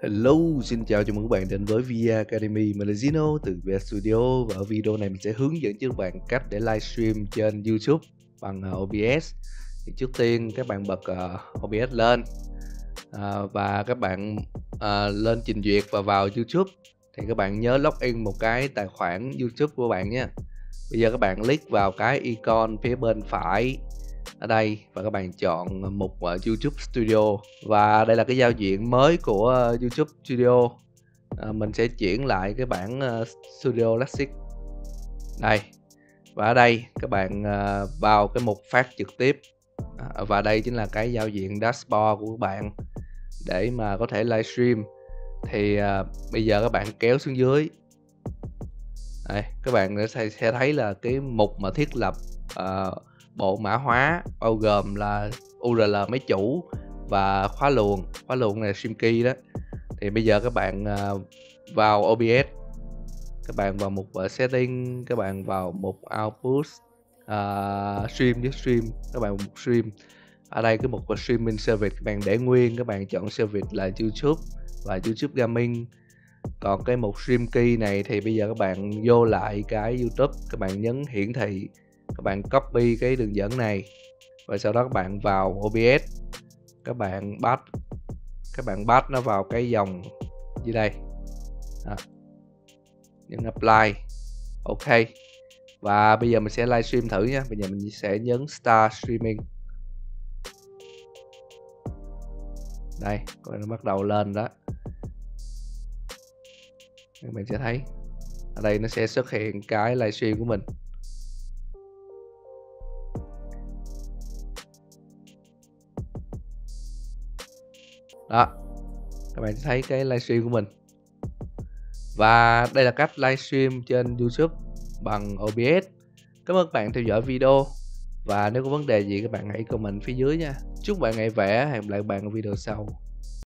Hello, xin chào mừng các bạn đến với VIA Academy. Mình là Zino từ VIA Studio và ở video này mình sẽ hướng dẫn cho các bạn cách để livestream trên YouTube bằng OBS. Thì trước tiên các bạn bật OBS lên và các bạn lên trình duyệt và vào YouTube. Thì các bạn nhớ login một cái tài khoản YouTube của bạn nhé. Bây giờ các bạn click vào cái icon phía bên phải ở đây và các bạn chọn mục YouTube Studio, và đây là cái giao diện mới của YouTube Studio. Mình sẽ chuyển lại cái bản Studio Classic đây, và ở đây các bạn vào cái mục phát trực tiếp, và đây chính là cái giao diện dashboard của các bạn để mà có thể livestream. Thì bây giờ các bạn kéo xuống dưới đây, các bạn sẽ thấy là cái mục mà thiết lập bộ mã hóa, bao gồm là URL máy chủ và khóa luồng này stream key đó. Thì bây giờ các bạn vào OBS, các bạn vào mục setting, các bạn vào mục output stream, các bạn vào mục stream. Ở đây cái mục streaming service các bạn để nguyên, các bạn chọn service là YouTube và YouTube Gaming. Còn cái mục stream key này thì bây giờ các bạn vô lại cái YouTube, các bạn nhấn hiển thị, các bạn copy cái đường dẫn này và sau đó các bạn vào OBS, các bạn bắt nó vào cái dòng dưới đây đó. Nhấn apply, ok. Và bây giờ mình sẽ livestream thử nha. Bây giờ mình sẽ nhấn start streaming. Đây, coi nó bắt đầu lên đó. Các bạn sẽ thấy ở đây nó sẽ xuất hiện cái livestream của mình. Đó, các bạn sẽ thấy cái livestream của mình. Và đây là cách livestream trên YouTube bằng OBS. Cảm ơn các bạn theo dõi video, và nếu có vấn đề gì các bạn hãy comment phía dưới nha. Chúc bạn ngày vẽ, hẹn gặp lại các bạn ở video sau.